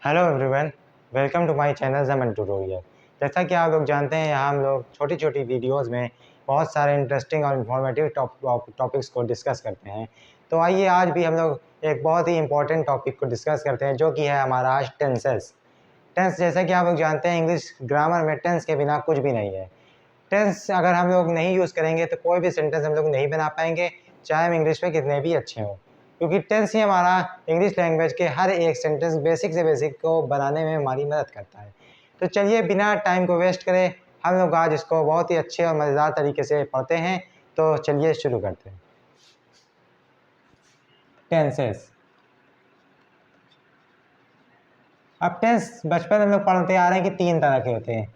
Hello everyone, welcome to my channel Zaman tutorial. जैसा कि आप लोग जानते हैं, यहाँ हम लोग छोटी छोटी वीडियोस में बहुत सारे इंटरेस्टिंग और इन्फॉर्मेटिव टॉपिक्स को डिस्कस करते हैं। तो आइए आज भी हम लोग एक बहुत ही इंपॉर्टेंट टॉपिक को डिस्कस करते हैं, जो कि है हमारा आज टेंसेस। टेंस, जैसा कि आप लोग जानते हैं, इंग्लिश ग्रामर में टेंस के बिना कुछ भी नहीं है। टेंस अगर हम लोग नहीं यूज़ करेंगे तो कोई भी सेंटेंस हम लोग नहीं बना पाएंगे, चाहे हम इंग्लिश में कितने भी अच्छे हों, क्योंकि टेंस ही हमारा इंग्लिश लैंग्वेज के हर एक सेंटेंस बेसिक से बेसिक को बनाने में हमारी मदद करता है। तो चलिए बिना टाइम को वेस्ट करें, हम लोग आज इसको बहुत ही अच्छे और मज़ेदार तरीके से पढ़ते हैं। तो चलिए शुरू करते हैं। टेंसेस। अब टेंस बचपन हम लोग पढ़ते आ रहे हैं कि 3 तरह के होते हैं।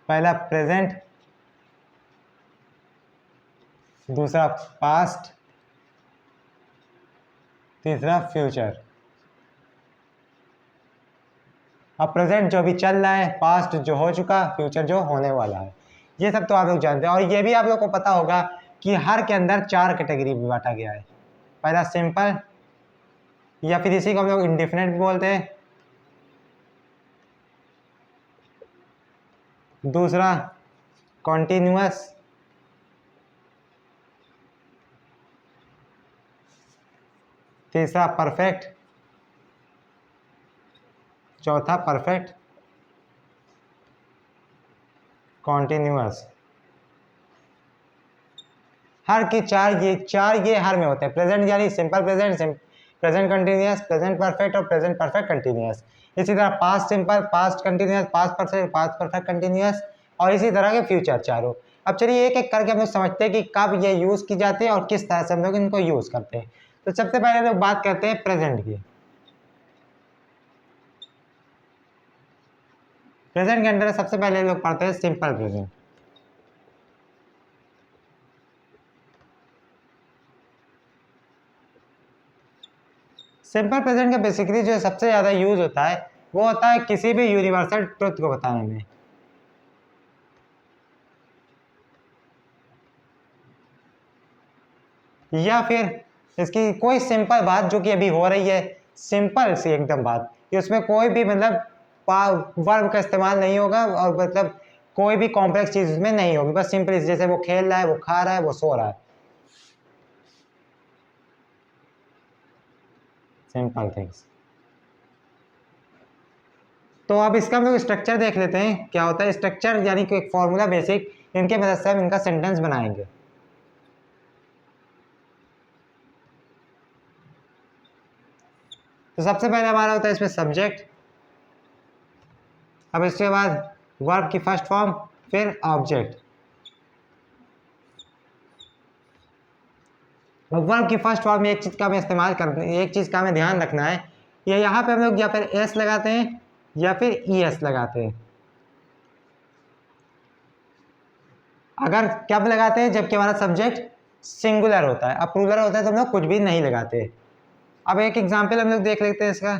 पहला प्रेजेंट, दूसरा पास्ट, तीसरा फ्यूचर। अब प्रेजेंट जो भी चल रहा है, पास्ट जो हो चुका, फ्यूचर जो होने वाला है, ये सब तो आप लोग जानते हैं। और ये भी आप लोग को पता होगा कि हर के अंदर 4 कैटेगरी में बांटा गया है। पहला सिंपल, या फिर इसी को हम लोग इंडेफिनिट बोलते हैं। दूसरा कॉन्टिन्यूअस, तीसरा परफेक्ट, चौथा परफेक्ट कॉन्टिन्यूअस। हर के चार ये हर में होते हैं। प्रेजेंट यानी simple present, present continuous, present perfect और प्रेजेंट परफेक्ट कंटिन्यूअस। इसी तरह past simple, past continuous, past perfect continuous, और इसी तरह के फ्यूचर चारों। अब चलिए एक एक करके हम लोग समझते हैं कि कब ये यूज़ की जाती है और किस तरह से हम लोग इनको यूज़ करते हैं। तो सबसे पहले लोग बात करते हैं प्रेजेंट की। प्रेजेंट के अंदर सबसे पहले लोग पढ़ते हैं सिंपल प्रेजेंट। सिंपल प्रेजेंट का बेसिकली जो सबसे ज़्यादा यूज होता है वो होता है किसी भी यूनिवर्सल ट्रुथ को बताने में। या फिर इसकी कोई सिंपल बात जो कि अभी हो रही है, सिंपल सी एकदम बात, कि उसमें कोई भी मतलब वर्ब का इस्तेमाल नहीं होगा और मतलब कोई भी कॉम्प्लेक्स चीज उसमें नहीं होगी, बस सिंपल, जैसे वो खेल रहा है, वो खा रहा है, वो सो रहा है, सिंपल थिंग्स। तो अब इसका हम लोग स्ट्रक्चर देख लेते हैं क्या होता है। स्ट्रक्चर यानी कि एक फॉर्मूला बेसिक, इनके मदद से हम इनका सेंटेंस बनाएंगे। तो सबसे पहले हमारा होता है इसमें सब्जेक्ट, अब इसके बाद वर्ब की फर्स्ट फॉर्म, फिर ऑब्जेक्ट। वर्ब की फर्स्ट फॉर्म में एक चीज का हमें इस्तेमाल कर, एक चीज का हमें ध्यान रखना है, या यहाँ पे हम लोग या फिर एस लगाते हैं या फिर ई एस लगाते हैं। अगर कब लगाते हैं, जबकि हमारा सब्जेक्ट सिंगुलर होता है। अब प्लूरल होता है तो हम लोग कुछ भी नहीं लगाते। अब एक एग्जाम्पल हम लोग देख लेते हैं इसका।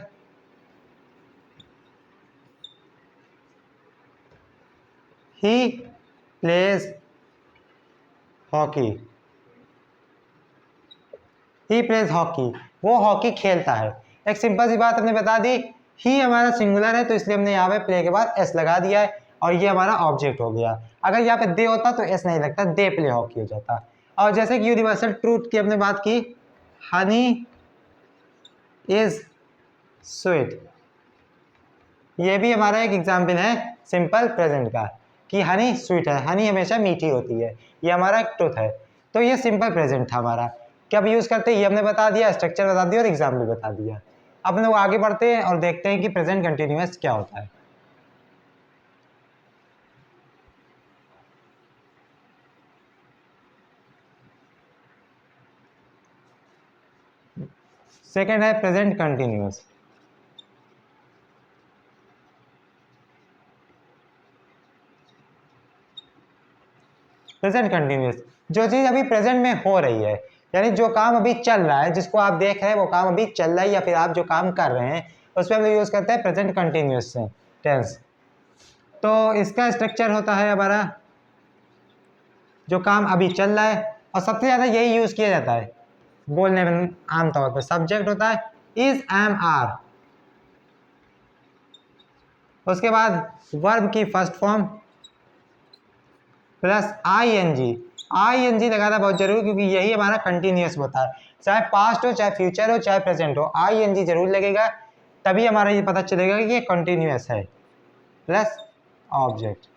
He plays hockey, he plays hockey, वो हॉकी खेलता है। एक सिंपल सी बात हमने बता दी, ही हमारा सिंगुलर है तो इसलिए हमने यहाँ पे प्ले के बाद एस लगा दिया है, और ये हमारा ऑब्जेक्ट हो गया। अगर यहाँ पे दे होता तो एस नहीं लगता, दे प्ले हॉकी हो जाता। और जैसे कि यूनिवर्सल ट्रूथ की हमने बात की, हनी इज स्वीट, ये भी हमारा एक एग्जाम्पल है सिंपल प्रेजेंट का, कि हनी स्वीट है, हनी हमेशा मीठी होती है, ये हमारा एक ट्रुथ है। तो ये सिंपल प्रेजेंट था हमारा। कब यूज करते हैं ये हमने बता दिया, स्ट्रक्चर बता दिया और एग्जाम्पल बता दिया। अब हम लोग आगे बढ़ते हैं और देखते हैं कि प्रेजेंट कंटिन्यूअस क्या होता है। सेकेंड है प्रेजेंट कंटिन्यूअस। प्रेजेंट कंटिन्यूअस, जो चीज अभी प्रेजेंट में हो रही है, यानी जो काम अभी चल रहा है, जिसको आप देख रहे हैं वो काम अभी चल रहा है, या फिर आप जो काम कर रहे हैं उस पर हम यूज करते हैं प्रेजेंट कंटिन्यूअस टेंस। तो इसका स्ट्रक्चर होता है हमारा, जो काम अभी चल रहा है, और सबसे ज्यादा यही यूज किया जाता है बोलने में आमतौर पर। सब्जेक्ट होता है इज, एम, आर, उसके बाद वर्ब की first form plus I N G लगाना बहुत जरूरी, क्योंकि यही हमारा कंटिन्यूअस होता है, चाहे पास्ट हो, चाहे फ्यूचर हो, चाहे प्रेजेंट हो, आई एन जी जरूर लगेगा, तभी हमारा ये पता चलेगा कि ये कंटिन्यूअस है। Plus object.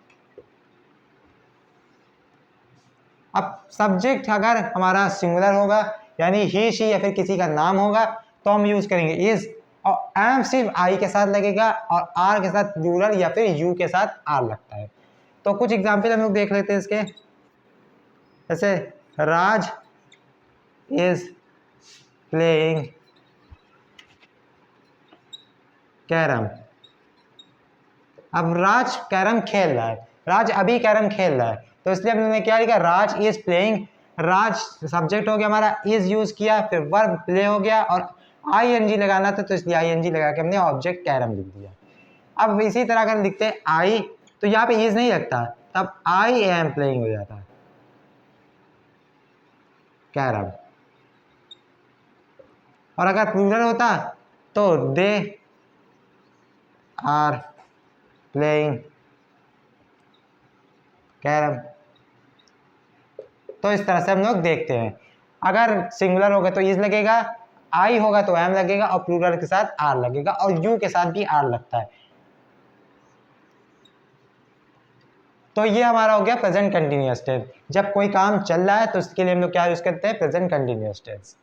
अब सब्जेक्ट अगर हमारा सिंगुलर होगा, यानी ही शी या फिर किसी का नाम होगा, तो हम यूज करेंगे इज, और एम सिर्फ आई के साथ लगेगा, और आर के साथ प्लूरल या फिर यू के साथ आर लगता है। तो कुछ एग्जाम्पल हम लोग देख लेते हैं इसके, जैसे राज इज प्लेइंग कैरम। अब राज कैरम खेल रहा है, राज अभी कैरम खेल रहा है, तो इसलिए हमने क्या लिखा, राज इज प्लेइंग, राज सब्जेक्ट हो गया हमारा, इज यूज किया, फिर वर्ब प्ले हो गया, और आई एन जी लगाना था तो इसलिए आई एन जी लगा के हमने ऑब्जेक्ट कैरम लिख दिया। अब इसी तरह अगर लिखते हैं आई, तो यहाँ पे इज नहीं लगता, तब आई एम प्लेइंग हो जाता है कैरम। और अगर प्लूरल होता तो दे आर प्लेइंग कैरम। तो इस तरह से हम लोग देखते हैं, अगर सिंगुलर होगा तो इज लगेगा, आई होगा तो एम लगेगा, और प्लूरल के साथ आर लगेगा, और यू के साथ भी आर लगता है। तो ये हमारा हो गया प्रेजेंट कंटिन्यूअस टेंस। जब कोई काम चल रहा है तो इसके लिए हम लोग क्या यूज करते हैं, प्रेजेंट कंटिन्यूअस टेंस।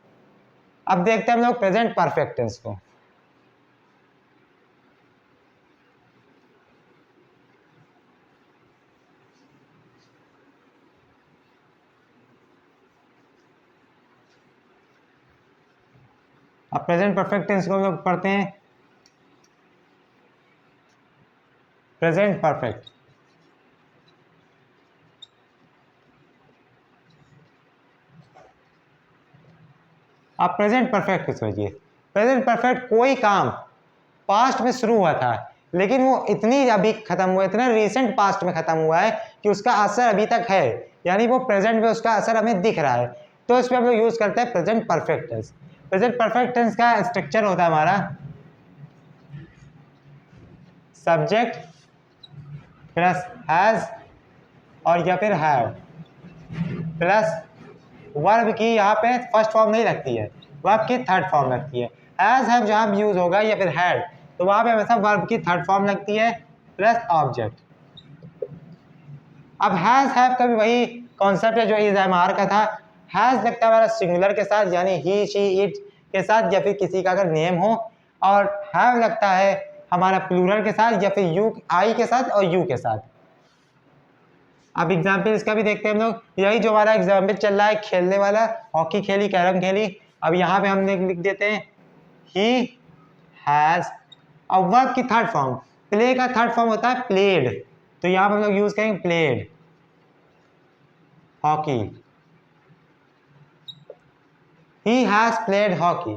अब देखते हैं हम लोग प्रेजेंट परफेक्ट टेंस को। अब प्रेजेंट परफेक्ट टेंस को हम लोग पढ़ते हैं, प्रेजेंट परफेक्ट। अब प्रेजेंट परफेक्ट को सोचिए, प्रेजेंट परफेक्ट कोई काम पास्ट में शुरू हुआ था, लेकिन वो इतनी अभी खत्म हुआ, इतना रिसेंट पास्ट में खत्म हुआ है कि उसका असर अभी तक है, यानी वो प्रेजेंट में उसका असर हमें दिख रहा है, तो इस पर हम लोग यूज करते हैं present perfect tense. Present perfect tense का स्ट्रक्चर होता है हमारा सब्जेक्ट प्लस हैज और या फिर हैव प्लस वर्ब की यहाँ पे फर्स्ट फॉर्म नहीं लगती है, वर्ब की थर्ड फॉर्म लगती है। हैज हैव जहाँ भी यूज होगा या फिर हैड, तो वहाँ पे हमेशा वर्ब की थर्ड फॉर्म लगती है, प्लस ऑब्जेक्ट। अब हैज हैव का भी वही कॉन्सेप्ट है जो इज एम आर का था। हैज लगता है हमारा सिंगुलर के साथ, यानी ही शी इट के साथ, या फिर किसी का अगर नेम हो, और हैव लगता है हमारा प्लूरल के साथ, या फिर यू आई के साथ और यू के साथ। अब एग्जाम्पल इसका भी देखते हैं हम लोग, यही जो हमारा एग्जाम्पल चल रहा है खेलने वाला, हॉकी खेली, कैरम खेली। अब यहाँ पे हम लिख देते हैं ही हैज, और वर्ब की थर्ड फॉर्म, प्ले का थर्ड फॉर्म होता है प्लेड, तो यहाँ पे हम लोग यूज करेंगे played hockey, he has played hockey,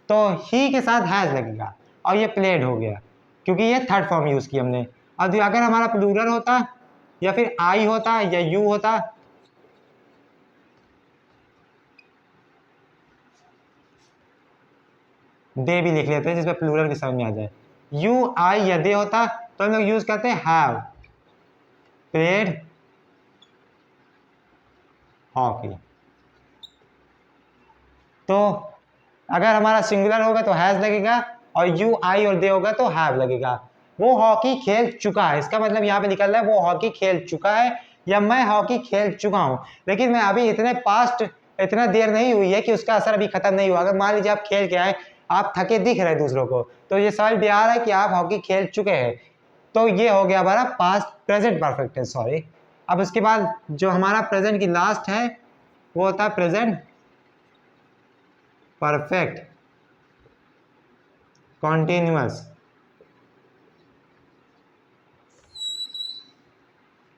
तो ही के साथ हैज लगेगा और ये प्लेड हो गया, क्योंकि ये थर्ड फॉर्म यूज की हमने। अब अगर हमारा प्लूरल होता या फिर आई होता या यू होता, दे भी लिख लेते हैं जिसमें प्लूरल भी समझ में आ जाए, यू आई या दे होता तो हम लोग यूज करते हैं हैव प्लेड हॉकी। तो अगर हमारा सिंगुलर होगा तो हैज लगेगा, और यू आई और दे होगा तो हैव लगेगा। वो हॉकी खेल चुका है, इसका मतलब यहाँ पे निकल रहा है वो हॉकी खेल चुका है, या मैं हॉकी खेल चुका हूँ, लेकिन मैं अभी इतने पास्ट, इतना देर नहीं हुई है कि उसका असर अभी खत्म नहीं हुआ। अगर मान लीजिए आप खेल के आए, आप थके दिख रहे दूसरों को, तो ये समझ भी आ रहा है कि आप हॉकी खेल चुके हैं, तो ये हो गया हमारा past present perfect tense, sorry. अब उसके बाद जो हमारा प्रेजेंट की लास्ट है वो होता है प्रेजेंट परफेक्ट कॉन्टिन्यूअस।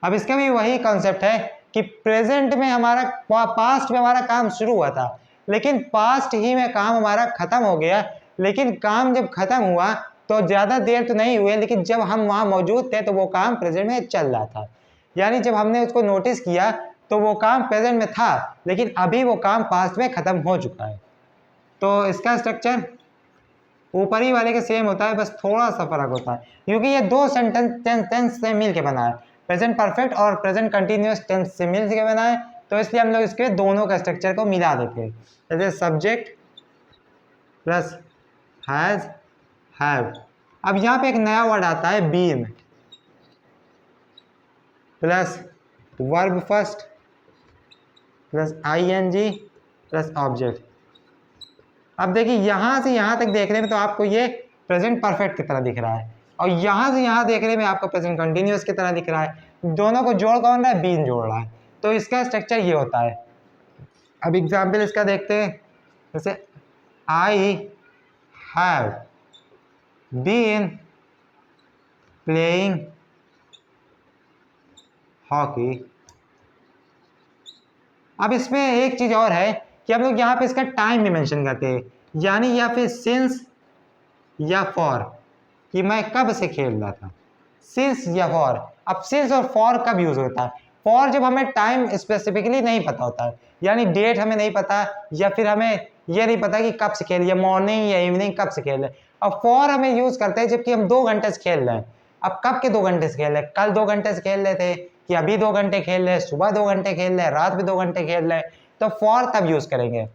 अब इसका भी वही कॉन्सेप्ट है कि प्रेजेंट में हमारा, पास्ट में हमारा काम शुरू हुआ था, लेकिन पास्ट ही में काम हमारा खत्म हो गया, लेकिन काम जब खत्म हुआ तो ज्यादा देर तो नहीं हुए, लेकिन जब हम वहां मौजूद थे तो वो काम प्रेजेंट में चल रहा था, यानी जब हमने उसको नोटिस किया तो वो काम प्रेजेंट में था, लेकिन अभी वो काम पास्ट में खत्म हो चुका है। तो इसका स्ट्रक्चर ऊपरी वाले के सेम होता है, बस थोड़ा सा फर्क होता है क्योंकि ये दो सेंटेंस टेंस से मिल के बना है, प्रेजेंट परफेक्ट और प्रेजेंट कंटिन्यूअस टेंस से मिल के बना है, तो इसलिए हम लोग इसके दोनों का स्ट्रक्चर को मिला देते हैं। जैसे सब्जेक्ट प्लस हैज हैव। अब यहाँ पे एक नया वर्ड आता है been plus verb first plus ING plus object. अब देखिए यहाँ से यहाँ तक देखने में तो आपको ये प्रेजेंट परफेक्ट की तरह दिख रहा है, और यहाँ से यहाँ देखने में आपको प्रेजेंट कंटिन्यूअस की तरह दिख रहा है। दोनों को जोड़ कौन रहा है? बीन जोड़ रहा है। तो इसका स्ट्रक्चर ये होता है। अब एग्जाम्पल इसका देखते हैं, जैसे I have been playing hockey. अब इसमें एक चीज और है कि हम लोग यहाँ पे इसका टाइम भी मेंशन करते हैं, यानी या फिर सिंस या फॉर, कि मैं कब से खेल रहा था, सिंस या फॉर। अब सिंस और फॉर कब यूज होता है? फॉर जब हमें टाइम स्पेसिफिकली नहीं पता होता है, यानी डेट हमें नहीं पता, या फिर हमें यह नहीं पता कि कब से खेल, या मॉर्निंग या इवनिंग कब से खेल रहे। अब फॉर हमें यूज करते हैं जबकि हम 2 घंटे से खेल रहे हैं। अब कब के 2 घंटे से खेल रहे हैं? कल 2 घंटे से खेल रहे थे, कि अभी 2 घंटे खेल रहे हैं, सुबह 2 घंटे खेल रहे हैं, रात में 2 घंटे खेल रहे हैं, तो फॉर तब यूज करेंगे।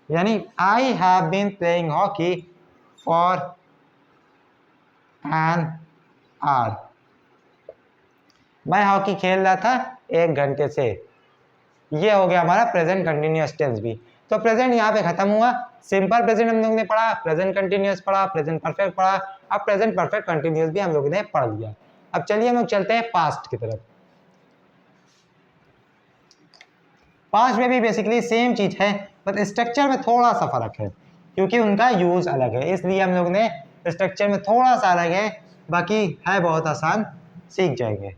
यानी I have been playing hockey for an hour, मैं हॉकी खेल रहा था 1 घंटे से। ये हो गया हमारा प्रेजेंट कंटिन्यूअस टेंस भी। तो प्रेजेंट यहाँ पे खत्म हुआ। सिंपल प्रेजेंट हम लोग ने पढ़ा, प्रेजेंट कंटिन्यूअस पढ़ा, प्रेजेंट परफेक्ट पढ़ा, अब प्रेजेंट परफेक्ट कंटिन्यूअस भी हम लोग ने पढ़ लिया। अब चलिए हम लोग चलते हैं पास्ट की तरफ। पास्ट में भी बेसिकली सेम चीज है, बट स्ट्रक्चर में थोड़ा सा फर्क है क्योंकि उनका यूज अलग है, इसलिए हम लोग ने स्ट्रक्चर में थोड़ा सा अलग है, बाकी है बहुत आसान, सीख जाएंगे।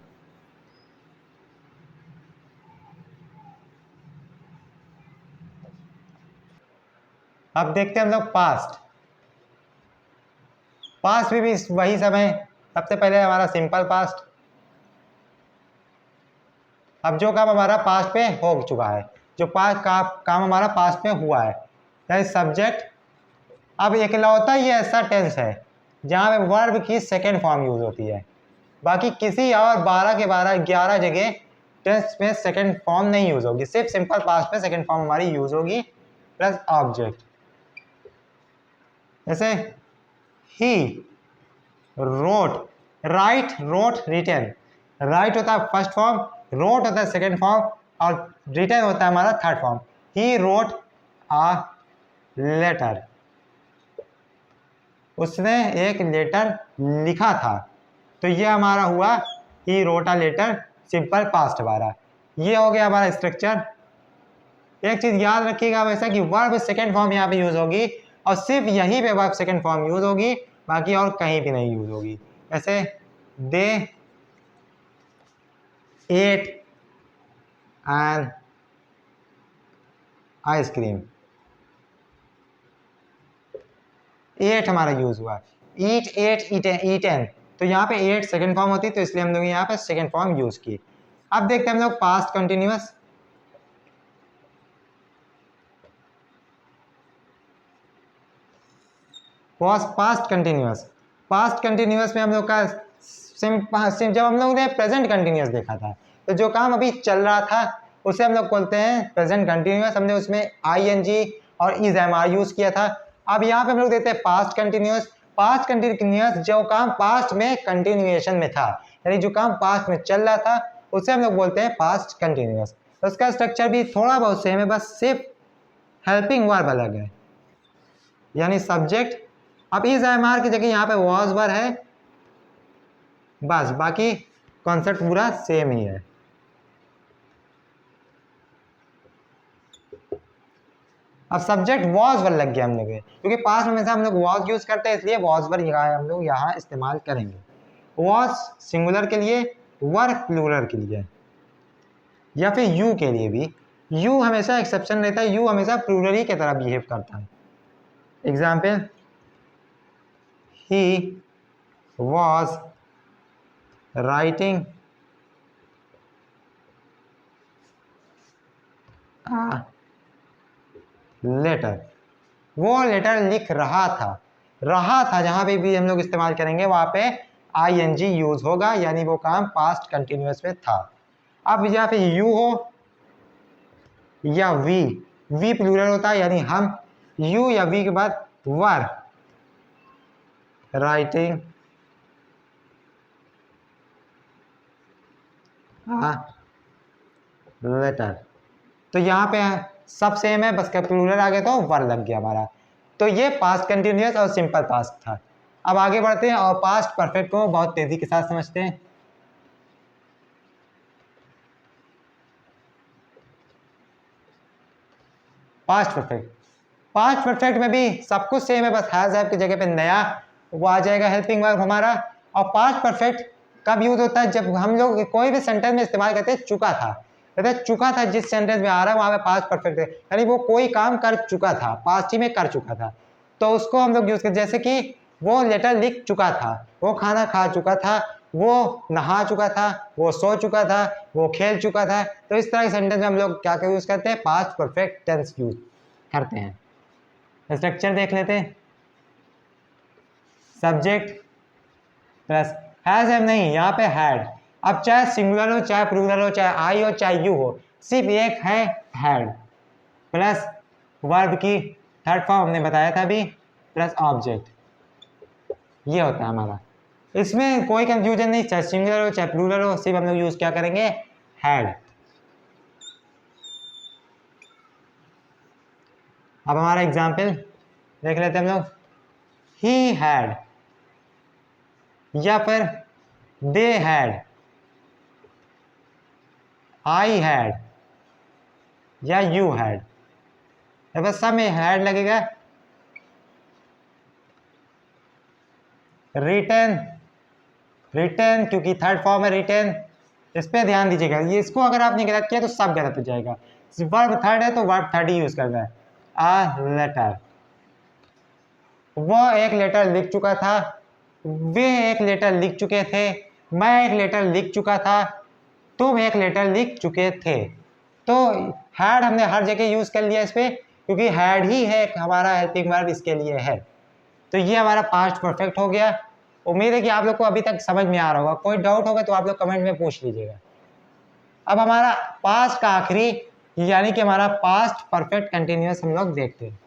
अब देखते हैं हम लोग पास्ट। पास्ट में भी वही समय, सबसे पहले हमारा सिंपल पास्ट। अब जो काम हमारा पास्ट पे हो चुका है, जो पास्ट का काम हमारा पास्ट में हुआ है, यानी सब्जेक्ट। अब इकलौता ये ऐसा टेंस है जहाँ पे वर्ब की सेकेंड फॉर्म यूज होती है, बाकी किसी और 12 के 12 11 जगह टेंस में सेकेंड फॉर्म नहीं यूज होगी, सिर्फ सिंपल पास्ट में सेकेंड फॉर्म हमारी यूज होगी प्लस ऑब्जेक्ट। जैसे ही wrote, write, wrote, written. Write होता है फर्स्ट फॉर्म, रोट होता है सेकेंड फॉर्म, और रिटन होता है हमारा third form. He wrote a letter, उसने एक लेटर लिखा था। तो ये हमारा हुआ he wrote a letter, simple past हमारा। ये हो गया हमारा स्ट्रक्चर। एक चीज याद रखिएगा वैसा कि वर्ब सेकेंड फॉर्म यहाँ पे यूज होगी, और सिर्फ यहीं पे वर्ब सेकेंड फॉर्म यूज होगी, बाकी और कहीं भी नहीं यूज होगी। ऐसे दे एट एन आइसक्रीम, एट हमारा यूज हुआ। ईट, एट, ईटन, तो यहाँ पे एट सेकेंड फॉर्म होती, तो इसलिए हम लोग यहाँ पे सेकेंड फॉर्म यूज की। अब देखते हैं हम लोग past continuous. Past continuous, past continuous में हम लोग का जब हम लोग ने प्रेजेंट कंटिन्यूअस देखा था, तो जो काम अभी चल रहा था उसे हम लोग बोलते हैं प्रेजेंट कंटिन्यूअस। हमने उसमें आईएनजी और इज एमआर यूज किया था। अब यहाँ पे हम लोग देते हैं पास्ट कंटिन्यूअस। पास्ट कंटिन्यूअस जो काम पास्ट में कंटिन्यूएशन में था, यानी जो काम पास्ट में चल रहा था, उसे हम लोग बोलते हैं पास्ट कंटिन्यूअस। तो उसका स्ट्रक्चर भी थोड़ा बहुत सेम है, बस सिर्फ हेल्पिंग वर्ब अलग है, यानी सब्जेक्ट। अब इज एमआर की जगह यहाँ पे वॉज वर है, बस बाकी कॉन्सेप्ट पूरा सेम ही है। अब सब्जेक्ट वॉज वर लग गया हम लोग, क्योंकि पास्ट में से हम लोग वॉज यूज करते हैं, इसलिए वॉज वर हम लोग यहाँ इस्तेमाल करेंगे। वॉज सिंगुलर के लिए, वर प्लूरल के लिए, या फिर यू के लिए भी। यू हमेशा एक्सेप्शन रहता है, यू हमेशा प्लूरल ही की तरह बिहेव करता है। Example, he was writing letter, वो लेटर लिख रहा था। रहा था, जहां पे भी हम लोग इस्तेमाल करेंगे वहां पे ing यूज होगा, यानी वो काम पास्ट कंटिन्यूअस में था। अब या फिर यू हो या वी प्लूरल होता है, यानी हम यू या वी के बाद वर राइटिंग लेटर। तो यहाँ पे सब सेम है, बस प्लूरल आ गया तो वर लग गया हमारा। तो ये पास्ट कंटिन्यूअस और सिंपल पास्ट था। अब आगे बढ़ते हैं और पास्ट परफेक्ट को बहुत तेजी के साथ समझते हैं। पास्ट परफेक्ट में भी सब कुछ सेम है, बस हैज हैव की जगह पे नया वो आ जाएगा हेल्पिंग वर्ब हमारा। और पास्ट परफेक्ट कब यूज होता है? जब हम लोग कोई भी सेंटेंस में इस्तेमाल करते हैं चुका था, कहते हैं चुका था, जिस सेंटेंस में आ रहा है वहां पे पास्ट परफेक्ट है, यानी वो कोई काम कर चुका था, पास्ट ही में कर चुका था, तो उसको हम लोग यूज करते। जैसे कि वो लेटर लिख चुका था, वो खाना खा चुका था, वो नहा चुका था, वो सो चुका था, वो खेल चुका था। तो इस तरह के सेंटेंस में हम लोग क्या यूज करते हैं? पास्ट परफेक्ट टेंस यूज करते हैं। स्ट्रक्चर देख लेते हैं। सब्जेक्ट प्लस हैज हैव नहीं, यहाँ पे हैड। अब चाहे सिंगुलर हो, चाहे प्लूरल हो, चाहे आई हो, चाहे यू हो, सिर्फ एक है हैड प्लस वर्ब की थर्ड फॉर्म हमने बताया था अभी, प्लस ऑब्जेक्ट। ये होता है हमारा। इसमें कोई कंफ्यूजन नहीं, चाहे सिंगुलर हो चाहे प्लूरल हो, सिर्फ हम लोग यूज क्या करेंगे? हैड। अब हमारा एग्जाम्पल देख लेते हैं हम लोग। ही हैड या फिर दे हैड, आई हैड या यू हैड, बस सब में हैड लगेगा। रिटर्न, रिटर्न क्योंकि थर्ड फॉर्म है रिटर्न, इस पे ध्यान दीजिएगा। ये इसको अगर आपने गलत किया तो सब गलत हो जाएगा। वर्ब थर्ड है तो वर्ब थर्ड ही यूज करना है। आ लेटर, वो एक लेटर लिख चुका था, वे एक लेटर लिख चुके थे, मैं एक लेटर लिख चुका था, तुम एक लेटर लिख चुके थे। तो हैड हमने हर जगह यूज कर लिया इस पे, क्योंकि हैड ही है हमारा हेल्पिंग वर्ब इसके लिए है। तो ये हमारा पास्ट परफेक्ट हो गया। उम्मीद है कि आप लोग को अभी तक समझ में आ रहा होगा। कोई डाउट होगा तो आप लोग कमेंट में पूछ लीजिएगा। अब हमारा पास्ट का आखिरी, यानी कि हमारा पास्ट परफेक्ट कंटिन्यूअस हम लोग देखते हैं।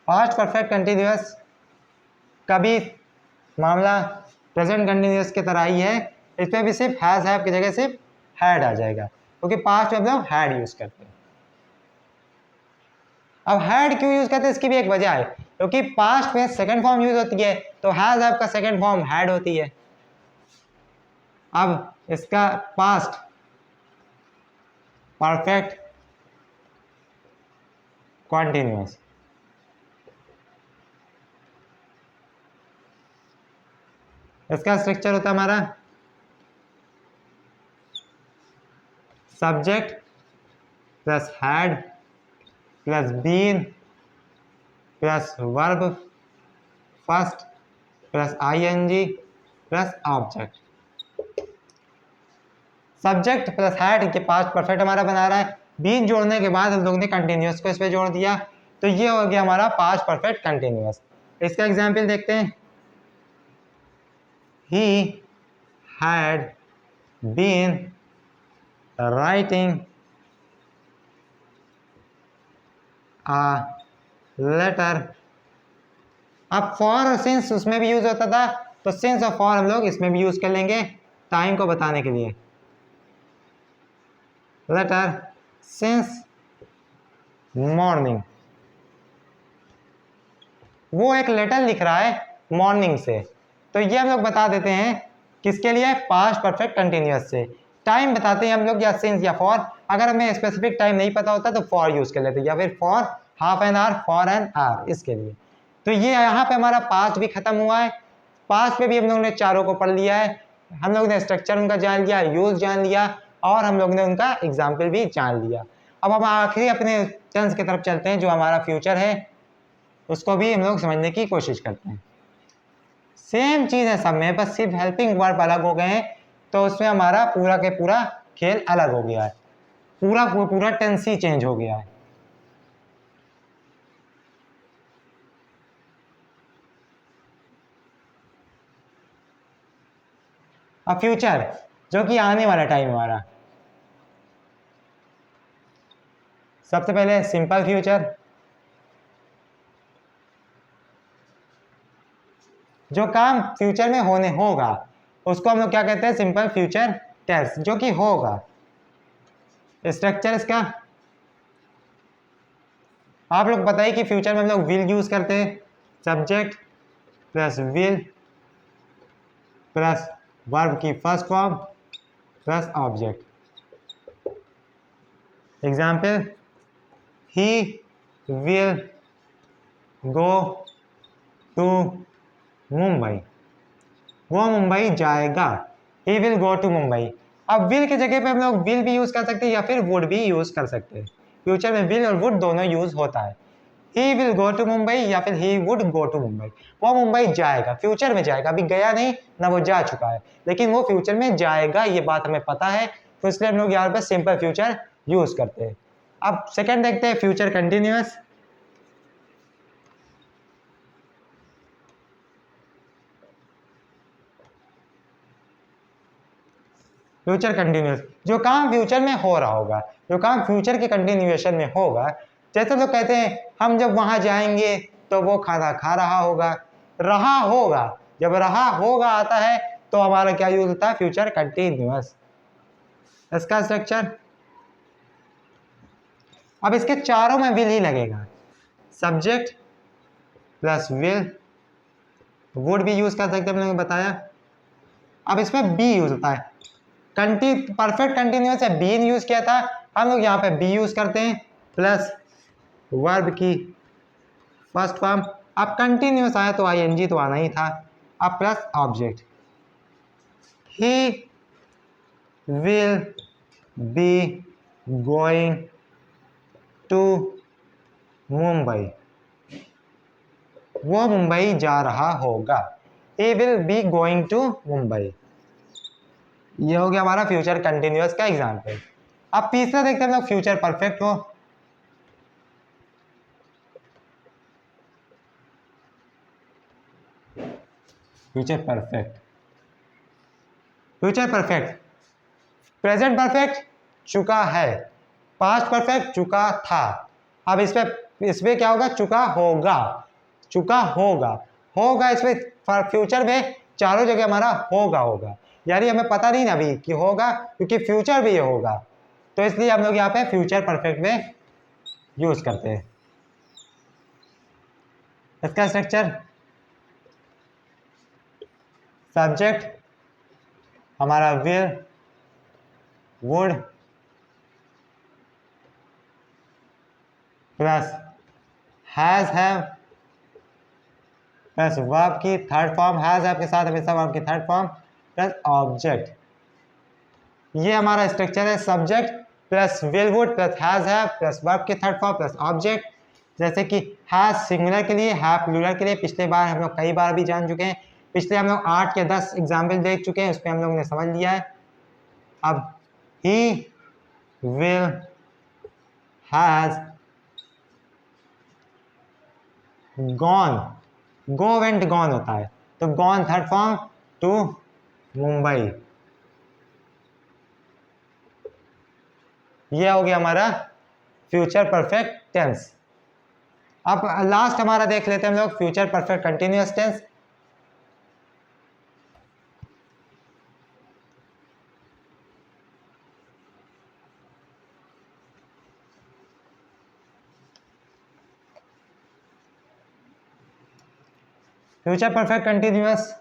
पास्ट परफेक्ट कंटिन्यूअस का भी मामला प्रेजेंट कंटिन्यूअस की तरह ही है। इस पर भी सिर्फ हैज हैव की जगह सिर्फ हैड आ जाएगा, क्योंकि पास्ट में हम लोग हैड यूज करते हैं। अब हैड क्यों यूज करते हैं इसकी भी एक वजह है, क्योंकि पास्ट में सेकंड फॉर्म यूज होती है, तो हैज हैव का सेकंड फॉर्म हैड होती है। अब इसका पास्ट परफेक्ट कॉन्टिन्यूअस, इसका स्ट्रक्चर होता है हमारा subject plus had plus been plus verb first plus ING plus object. Subject plus had के पास्ट परफेक्ट हमारा बना रहा है, बीन जोड़ने के बाद हम लोग ने कंटिन्यूअस को इस पे जोड़ दिया, तो ये हो गया हमारा पास्ट परफेक्ट कंटिन्यूअस। इसका एग्जांपल देखते हैं। He had been writing a letter। अब फॉर और सिंस उसमें भी यूज होता था, तो सिंस और फॉर हम लोग इसमें भी यूज कर लेंगे टाइम को बताने के लिए। लेटर सिंस मॉर्निंग, वो एक लेटर लिख रहा है मॉर्निंग से, तो ये हम लोग बता देते हैं किसके लिए? पास्ट परफेक्ट कंटिन्यूअस से। टाइम बताते हैं हम लोग या सिंस या फॉर। अगर हमें स्पेसिफिक टाइम नहीं पता होता तो फॉर यूज कर लेते हैं, या फिर for half an hour, for an our, इसके लिए। तो ये यहाँ पे हमारा पास्ट भी खत्म हुआ है। पास्ट पे भी हम लोग ने चारों को पढ़ लिया है, हम लोग ने स्ट्रक्चर उनका जान लिया, यूज जान लिया, और हम लोग ने उनका एग्जाम्पल भी जान लिया। अब हम आखिरी अपने टेंस की तरफ चलते हैं, जो हमारा फ्यूचर है उसको भी हम लोग समझने की कोशिश करते हैं। सेम चीज है सब में, बस सिर्फ हेल्पिंग वर्ब अलग हो गए हैं। तो उसमें हमारा पूरा के पूरा खेल अलग हो गया है, पूरा टेंस ही चेंज हो गया है। अब फ्यूचर जो कि आने वाला टाइम हमारा, सबसे पहले सिंपल फ्यूचर, जो काम फ्यूचर में होने होगा उसको हम लोग क्या कहते हैं, सिंपल फ्यूचर टेंस, जो कि होगा। स्ट्रक्चर इसका आप लोग बताइए कि फ्यूचर में हम लोग विल यूज करते हैं, subject plus will plus verb की first form plus object. Example, he will go to Mumbai, वो मुंबई जाएगा, he will go to Mumbai. अब विल की जगह पे हम लोग विल भी यूज कर सकते हैं या फिर वुड भी यूज कर सकते हैं। फ्यूचर में विल और वुड दोनों यूज होता है। He will go to Mumbai या फिर he would go to Mumbai, वो मुंबई जाएगा, फ्यूचर में जाएगा, अभी गया नहीं ना, वो जा चुका है, लेकिन वो फ्यूचर में जाएगा, ये बात हमें पता है, तो इसलिए हम लोग यहाँ पे सिंपल फ्यूचर यूज करते हैं। अब सेकंड देखते हैं, फ्यूचर कंटिन्यूअस। फ्यूचर कंटिन्यूस, जो काम फ्यूचर में हो रहा होगा, जो काम फ्यूचर के कंटिन्यूएशन में होगा। जैसे लोग कहते हैं हम जब वहां जाएंगे तो वो खाना खा रहा होगा, रहा होगा, जब रहा होगा आता है तो हमारा क्या यूज होता है, फ्यूचर कंटिन्यूअस। इसका स्ट्रक्चर, अब इसके चारों में विल ही लगेगा, सब्जेक्ट प्लस विल, वुड भी यूज कर सकते हैं, मैंने बताया। अब इसमें बी यूज होता है, परफेक्ट कंटिन्यूअस है, बी यूज किया था, हम लोग यहाँ पे बी यूज करते हैं, प्लस वर्ब की फर्स्ट फॉर्म। अब कंटिन्यूअस आया तो आईएनजी तो आना ही था, अब plus object. He will be going to Mumbai, वो मुंबई जा रहा होगा, he will be going to Mumbai. ये हो गया हमारा फ्यूचर कंटिन्यूअस का एग्जाम्पल। अब तीसरा देखते हैं हम लोग, फ्यूचर परफेक्ट हो। Future perfect, future perfect, present perfect चुका है, पास्ट परफेक्ट चुका था, अब इसमें क्या होगा, चुका होगा, चुका होगा, होगा इसमें फ्यूचर में चारों जगह हमारा होगा होगा, यानी हमें पता नहीं ना अभी कि होगा, क्योंकि फ्यूचर भी ये होगा, तो इसलिए हम लोग यहाँ पे फ्यूचर परफेक्ट में यूज करते हैं। इसका स्ट्रक्चर, सब्जेक्ट हमारा will, would plus has have plus verb की थर्ड फॉर्म, हैज हैव के साथ हमेशा वर्ब की थर्ड फॉर्म प्लस ऑब्जेक्ट। ये हमारा स्ट्रक्चर है, subject plus will would plus has have plus verb की थर्ड फॉर्म प्लस ऑब्जेक्ट। जैसे कि हैज सिंगुलर के लिए, हैव प्लूरल के लिए, पिछले बार हम लोग कई बार भी जान चुके हैं, पिछले हम लोग 8 या 10 एग्जाम्पल देख चुके हैं, उसमें हम लोगों ने समझ लिया है। अब he will has gone, go went gone होता है, तो gone third form to Mumbai. ये हो गया हमारा फ्यूचर परफेक्ट टेंस। अब लास्ट हमारा देख लेते हैं हम लोग, future perfect continuous tense. Future perfect continuous,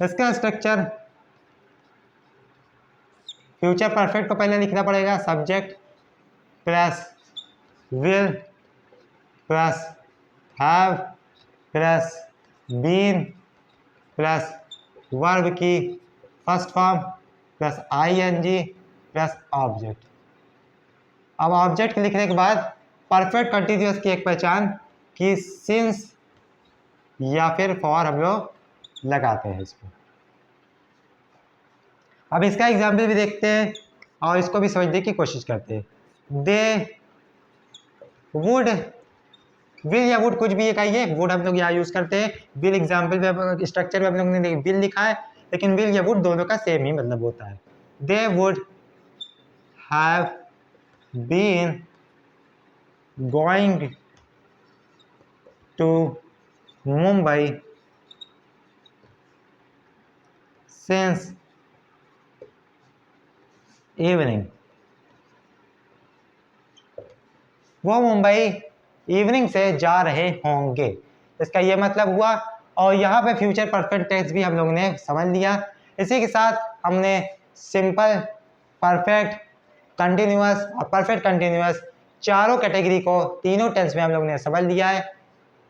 इसका स्ट्रक्चर, फ्यूचर परफेक्ट को पहले लिखना पड़ेगा, subject plus will plus have plus been plus verb की first form plus ING plus object. अब ऑब्जेक्ट लिखने के बाद परफेक्ट कंटिन्यूअस की एक पहचान कि सिंस या फिर फॉर हम लोग लगाते हैं इसको। अब इसका एग्जाम्पल भी देखते हैं और इसको भी समझने की कोशिश करते हैं। दे वुड, विल या वुड कुछ भी एक आई है, वुड हम लोग यहाँ यूज करते हैं। विल एग्जाम्पल पे स्ट्रक्चर में हम लोग ने विल लिखा है, लेकिन विल या वुड दोनों का सेम ही मतलब होता है। They would have been going to Mumbai since evening. वो मुंबई इवनिंग से जा रहे होंगे, इसका ये मतलब हुआ। और यहाँ पे फ्यूचर परफेक्ट टेंस भी हम लोगों ने समझ लिया। इसी के साथ हमने सिंपल, परफेक्ट, कंटिन्यूअस और परफेक्ट कंटिन्यूअस चारों कैटेगरी को तीनों टेंस में हम लोगों ने समझ लिया है।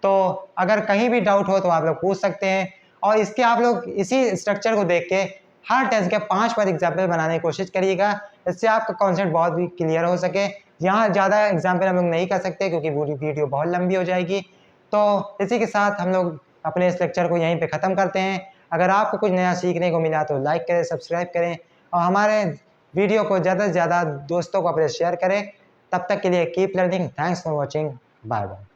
तो अगर कहीं भी डाउट हो तो आप लोग पूछ सकते हैं, और इसके आप लोग इसी स्ट्रक्चर को देख के हर टेंस के 5 पर एग्जाम्पल बनाने की कोशिश करिएगा, इससे आपका कॉन्सेप्ट बहुत भी क्लियर हो सके। यहाँ ज़्यादा एग्जाम्पल हम लोग नहीं कर सकते क्योंकि पूरी वीडियो बहुत लंबी हो जाएगी। तो इसी के साथ हम लोग अपने इस लेक्चर को यहीं पे ख़त्म करते हैं। अगर आपको कुछ नया सीखने को मिला तो लाइक करें, सब्सक्राइब करें और हमारे वीडियो को ज़्यादा से ज़्यादा दोस्तों को अपने शेयर करें। तब तक के लिए keep learning. Thanks for watching. Bye bye.